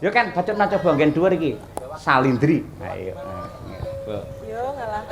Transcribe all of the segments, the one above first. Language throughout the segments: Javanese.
Ya kan bacotna coba nggen dhuwur iki. Salindri. Ayo. Yo ngalah.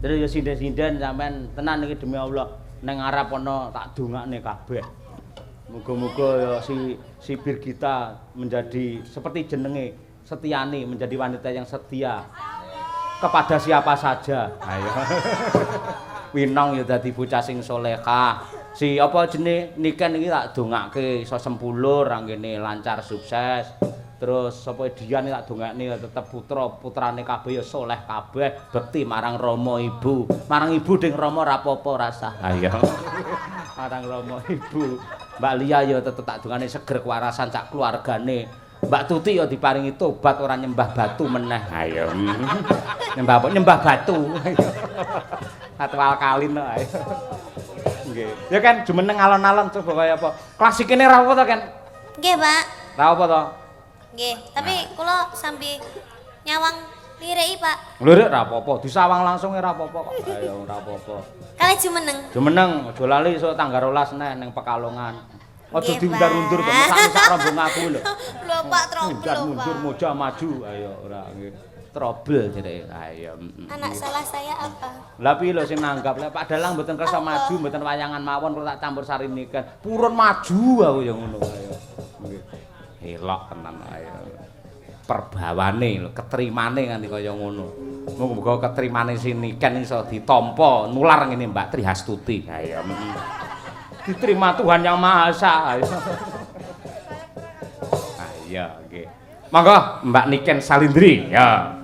Terus yo sinden-sinden sampean tenan iki demi Allah ning arep ana tak dongakne kabeh. Muga-muga ya si Birgita menjadi seperti jenenge Setiani menjadi wanita yang setia kepada siapa saja. Ayo. Winong ya dadi bocah sing salehah. Si apa jenenge Niken iki tak dongake iso sempulur anggene lancar sukses. Terus sapa Dian tak dongakne tetep putrane kabeh ya saleh kabeh, bekti marang Rama Ibu. Marang Ibu ding Rama ora apa-apa rasa. Ayo. Marang Rama Ibu. Mbak Lia ya tetep tak dongane seger kewarasan cak keluargane. Mbak Tuti ya diparingi tobat ora nyembah batu meneh. Ayo. Nyembah apa? Nyembah batu. Atwal kalin kok ayo. Nggih. Ya kan jumeneng alon-alon coba kaya apa? Klasikine ra apa to kan? Nggih, Pak. Ra apa to? Nggih, tapi kula sambil nyawang liriki, Pak. Lirik ra apa-apa, disawang langsung ora apa-apa kok. Ayo ora apa-apa. Kali jumeneng. Jumeneng, aja lali esuk tanggal 12 neh ning Pekalongan. Aja diundur-undur kok sak rombong aku lho. Lho, Pak, trouble lho, Pak. Mundur moja maju, ayo ora nggih. Trouble jenenge. Ayo. Anak salah saya apa? Lah piye lho sing nanggap lek Pak Dalang mboten kersa maju, mboten wayangan mawon kok tak campur sari niken. Purun maju aku ya ngono ayo. Nggih. Elok tenan ayo. Perbawane lho, ketrimane nganti kaya ngono. Muga-muga ketrimane si Niken iso ditampa nular ngene Mbak Trihastuti. Ayo. Diterima Tuhan Yang Maha Esa. Ayo. Ayo nggih. Monggo Mbak Niken Salindri ya.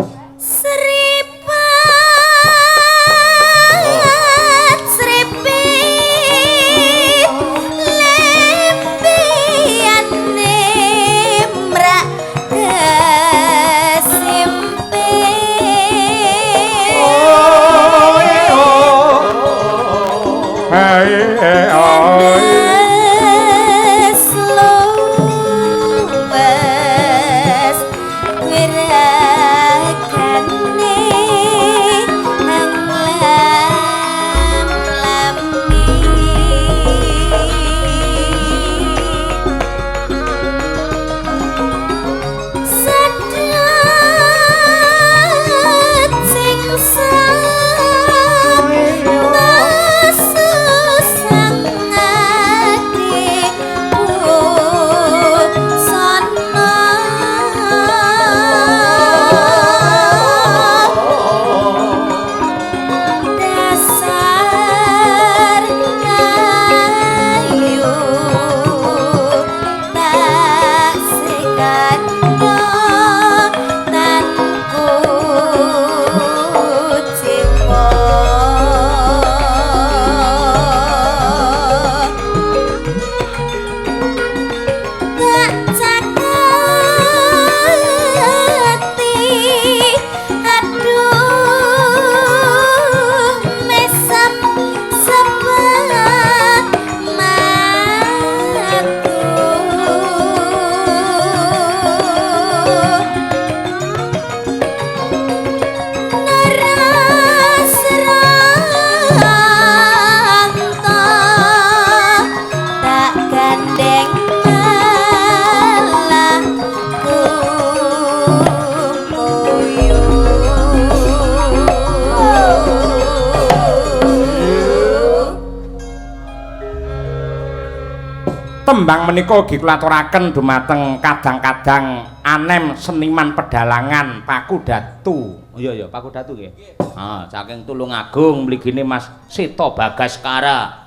Tembang menika ugi kula aturaken dumateng kadang-kadang anem seniman pedalangan Paku Datu. Iya ya, Paku Datu nggih. Saking Tulungagung mligine Mas Seta Bagaskara.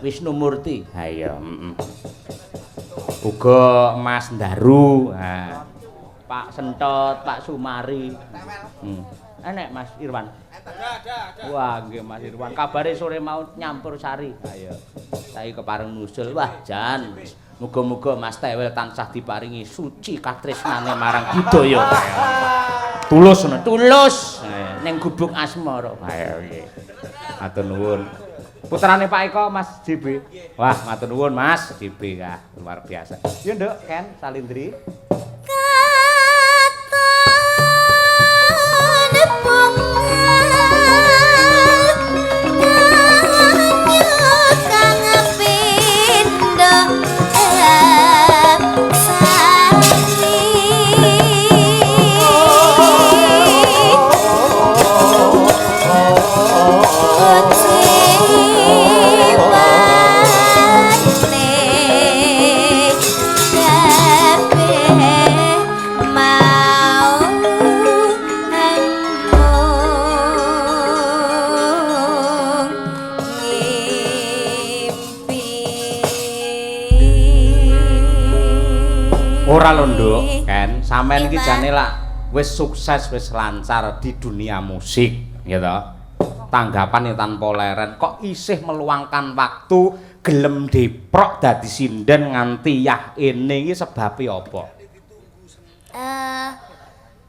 Wisnu Murti. Ha iya, Uga Mas Ndaru. Pak Sentot, Pak Sumari. Enek Mas Irwan. Ada. Wah, nggih Mas Irwan. Kabare sore mau nyampur sari. Ayo. Saiki kepareng nusul. Wah, jan. Muga-muga Mas Tewel tansah diparingi suci katresnane marang budaya. Tulus ngono, tulus. Ning gubuk asmara. Ayo nggih. Matur nuwun. Putrane Pak Eko Mas JB. Wah, matur nuwun Mas JB kah. Luar biasa. Yo Nduk, Ken Salindri. Ora lho Nduk, Ken, sampean iki jane lak wis sukses wis lancar di dunia musik, gitu. Tanggapan tanpa leren, kok isih meluangkan waktu gelem deprok dadi sinden nganti yah ini iki sebabe apa?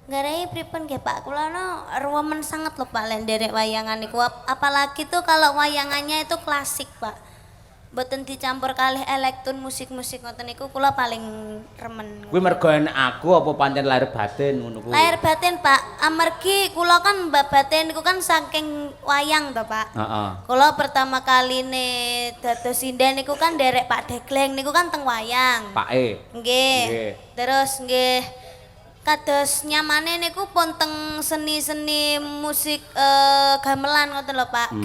Garai pripun nggih Pak, kula no remen sangat lho Pak len derek wayangan niku, apalagi tuh kalau wayangannya itu klasik Pak. Mboten dicampur kalih elektron musik-musik ngoten niku kula paling remen. Kuwi mergo enek aku apa pancen lahir batin ngono kuwi? Lahir batin Pak, amargi kula kan batin niku kan saking wayang to Pak. Heeh. Kula pertama kali ne dados sinden niku kan derek Pak Degleng niku kan teng wayang. Pak E. Nggih. Terus nggih kados nyamane niku pun teng seni-seni musik gamelan ngoten lho Pak.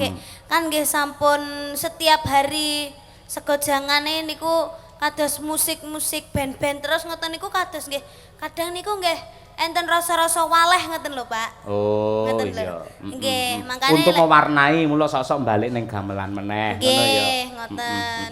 Kan nggih sampun setiap hari segojangane niku kados musik-musik band-band terus ngoten niku kados nggih kadang niku nggih enten rasa-rasa waleh ngoten lho Pak. Oh ngoten iya. Nggih, makane untuk mewarnai mula sok-sok balik ning gamelan meneh ngono ya. Nggih, ngoten.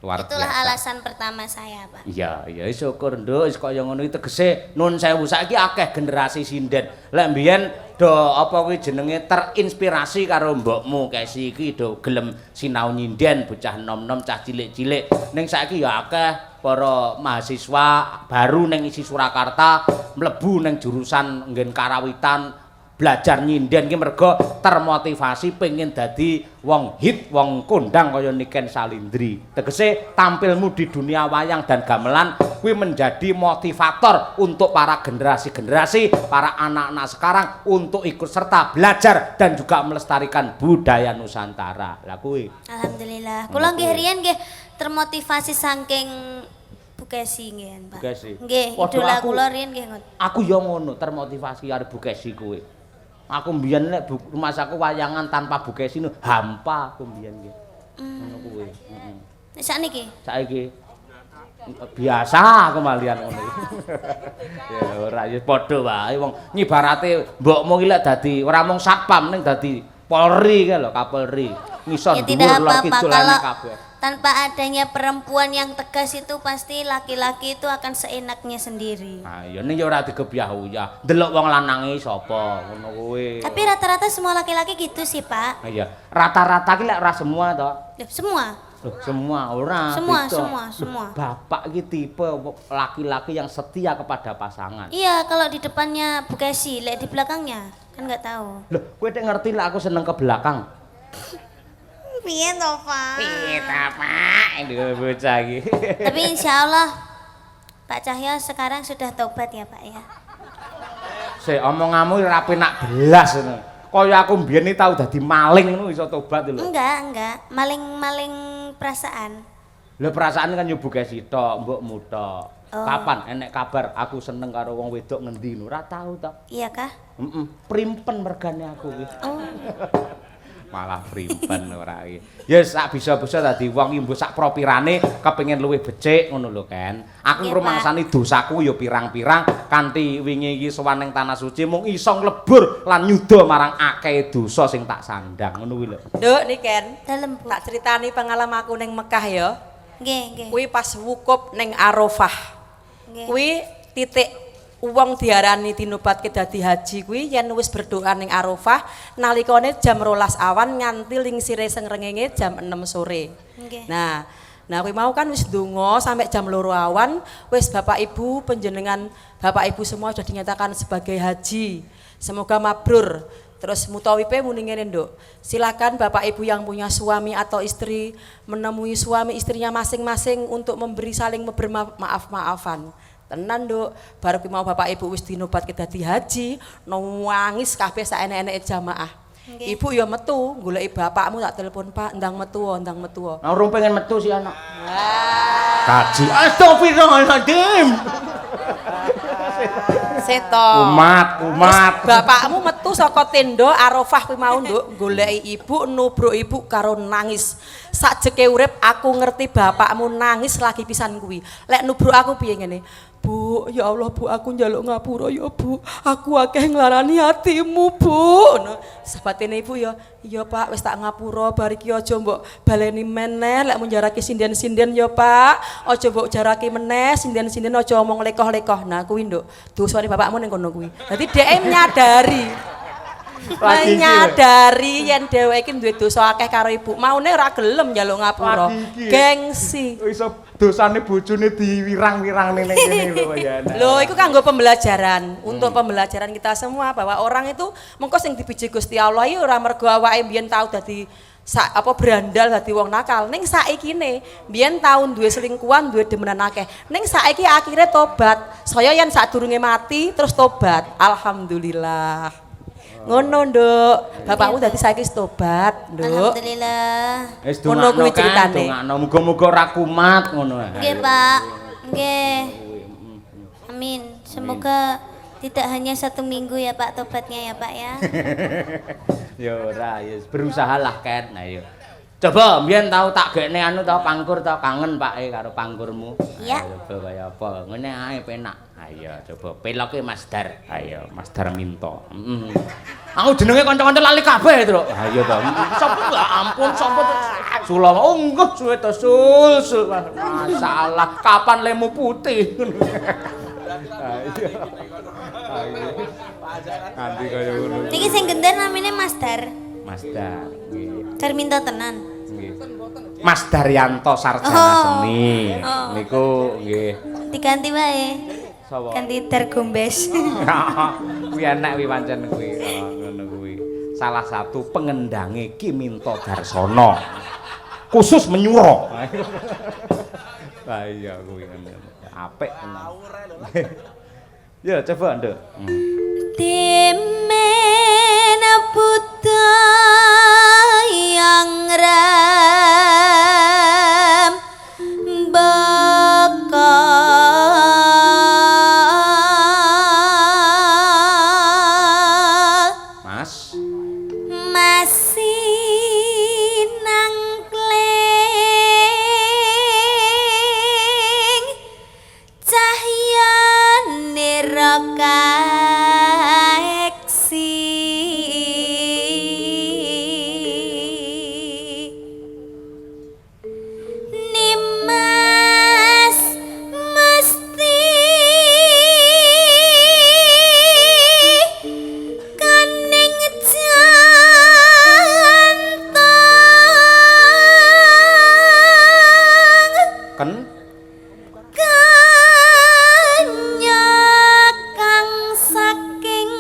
Luar biasa. Itulah alasan pertama saya, Pak. Iya, iya syukur Nduk, wis kaya ngono iki tegese nun sewu saiki akeh generasi sinden. Lek mbiyen do apa kuwi jenenge terinspirasi karo mbokmu Kesi iki do gelem sinau nyinden bocah nom-nom cah cilik-cilik. Ning saiki ya akeh para mahasiswa baru ning isi Surakarta mlebu ning jurusan nggen karawitan belajar nyinden ki mergo termotivasi pengen dadi wong hit, wong kondang kaya Niken Salindri. Tegese tampilmu di dunia wayang dan gamelan kuwi menjadi motivator untuk para generasi-generasi, para anak-anak sekarang untuk ikut serta belajar dan juga melestarikan budaya Nusantara. Lah kuwi. Alhamdulillah. Kula nggih riyen nggih termotivasi saking Bu Kesi nggih, Pak. Nggih, idola kula riyen nggih ngoten. Aku ya ngono, termotivasi karo Bu Kesi kuwi. Aku mbiyen nek rumah saku wayangan tanpa Bu Kesi hampa aku mbiyen nggih. Ngono kuwi. Nek sakniki? Saiki biasa aku malian ngono. Ya ora ya padha wae wong nyibarate mbokmu iki lek dadi ora mung satpam ning dadi Polri kae lho, Kapolri. Ngisor dhuwur lor kidulane kabeh. Tanpa adanya perempuan yang tegas itu pasti laki-laki itu akan seenaknya sendiri. Nah, ya ning ya ora digebyah-uyah. Delok wong lanange sapa ngono kuwi. Tapi rata-rata semua laki-laki gitu sih, Pak. Iya, rata-rata ki lek ora semua to. Loh, semua. Loh, semua ora. Semua. Bapak iki tipe laki-laki yang setia kepada pasangan. Iya, kalau di depannya Bu Kesi, lek di belakangnya kan nggak tahu. Loh, kowe nek ngerti lek aku seneng ke belakang. Piye to, Pak? Piye ta, Pak? Ini bocah iki. Tapi insya Allah Pak Cahyo sekarang sudah tobat ya, Pak ya. Sik omonganmu ora penak belas ngono. Kaya aku mbiyen iki tau dadi maling ngono iso tobat lho. Enggak. Maling perasaan. Lho perasaan kan yo buke sitok, mbokmu tok. Oh. Kapan enek kabar aku seneng karo wong wedok ngendi ngono? Ora tau to. Iya kah? Primpen mergane aku iki. Oh. malah primpen ora iki. Ya sak bisa-bisa dadi wong iki mbok sak propirane kepengin luwih becik ngono lho kan. Aku ngrumangsani dosaku ya pirang-pirang kanthi wingi iki sowan ning tanah suci mung iso nglebur lan nyuda marang akeh dosa sing tak sandang ngono kuwi lho. Nduk nih Ken. Dalem, Bu. Tak critani pengalamanku ning Mekah ya. Nggih, nggih. Kuwi pas wukuf ning Arafah. Nggih. Kuwi titik wong diarani dinobatke dadi haji kuwi yen wis berdoa ning Arafah nalikane jam 12 awan nganti lingsire srengenge jam 6 sore. Nggih. Nah kuwi mau kan wis ndonga sampai jam 2 awan wis Bapak Ibu panjenengan Bapak Ibu semua sudah dinyatakan sebagai haji. Semoga mabrur. Terus mutawipe muni ngene Nduk. Silakan Bapak Ibu yang punya suami atau istri menemui suami istrinya masing-masing untuk memberi saling bermaaf-maafan. Tenan Nduk, baru ki mau Bapak Ibu wis dinobatke dadi haji, nangis kabeh sak enek-eneke jamaah. Nggih. Ibu ya metu, goleki bapakmu tak telepon Pak, ndang metu. Nah, urung pengen metu si anak. Kaji Astagfirullahaladzim. Seto. umat. Bapakmu metu saka tenda Arafah kuwi mau Nduk, goleki ibu, nubruk ibu karo nangis. Sakjeke urip aku ngerti bapakmu nangis lagi pisan kuwi. Lek nubruk aku piye ngene? Bu, ya Allah Bu, aku njaluk ngapura ya Bu. Aku akeh nglarani hatimu Bu. Ngono. Sebatene ibu ya, iya Pak, wis tak ngapura bar iki aja mbok baleni meneh lek munjarake sinden-sinden ya Pak. Aja mbok jarake meneh sinden-sinden aja omong lekoh-lekoh. Nah kuwi Nduk, dosane bapakmu ning kono kuwi. Dadi dhek menyadari yen dheweke iki duwe dosa akeh karo ibu. Maune ora gelem njaluk ngapura. Gengsi. Iso dosane bojone diwirang-wirang ning kene lho ya. Loh, itu kanggo pembelajaran. Untuk pembelajaran kita semua bahwa orang itu mengko sing dibiji Gusti Allah iki ora mergo awake mbiyen tau dadi berandal dadi wong nakal. Ning saikine mbiyen tau duwe selingkuhan, duwe demenan akeh. Ning saiki akhire tobat. Saya yen sadurunge mati terus tobat. Alhamdulillah. Ngono Nduk, bapakmu dadi saiki tobat Nduk. Alhamdulillah. Wis Ngono kuwi dongakno ceritane. dongakno muga-muga ora kumat ngono. Nggih, Pak. Nggih. Amin. Semoga tidak hanya 1 minggu ya Pak tobatnya ya Pak ya. Ya ora, ya berusahalah Ken. Nah ya. Coba mbiyen tau tak gekne anu tau pangkur tau kangen Pak karo pangkurmu. Iya. Coba kaya apa? Ngene ae penak. Ayo coba peloke Mas Dar. Ayo Mas Dar minto. Aku jenenge kanca-kanca lali kabeh to. Ayo to. Sopo ya ampun sopo to. Sula enggak suwe to sul. Masalah kapan lemu putih. Ayo. Nanti kaya ngono. Niki sing gender namanya Mas Dar. Mas Dar. Nggih. Dar minta tenan. Nggih. Mas Daryanto Sarjana Seni. Niku nggih. Diganti wae. Sapa? Ganti Dar Gombes. Kuwi enak kuwi pancen kuwi. Ngono kuwi. Salah satu pengendange Ki Minto Darsono. Khusus menyuro. Lah iya kuwi apik tenan. Ya coba Nduk. Timen buta yang ram bakal Mas. masih nangkling cahyane rakaeksi Nimas mesti kaning jantong Ken kanyakang saking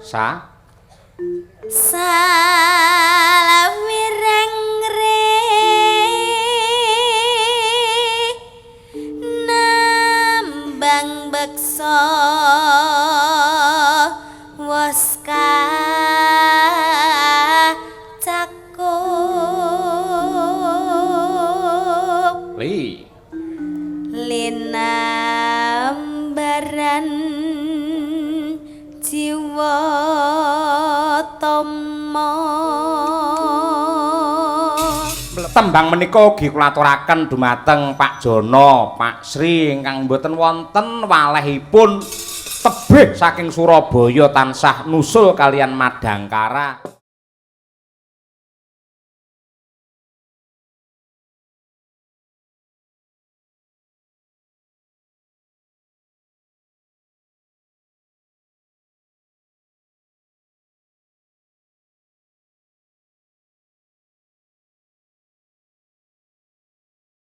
sa salawireng re nambang beksa waska cakup li Rama. Tembang menika ugi kula aturaken dumateng Pak Jono, Pak Sri ingkang mboten wonten walehipun tebih saking Surabaya tansah nusul kalian Madangkara.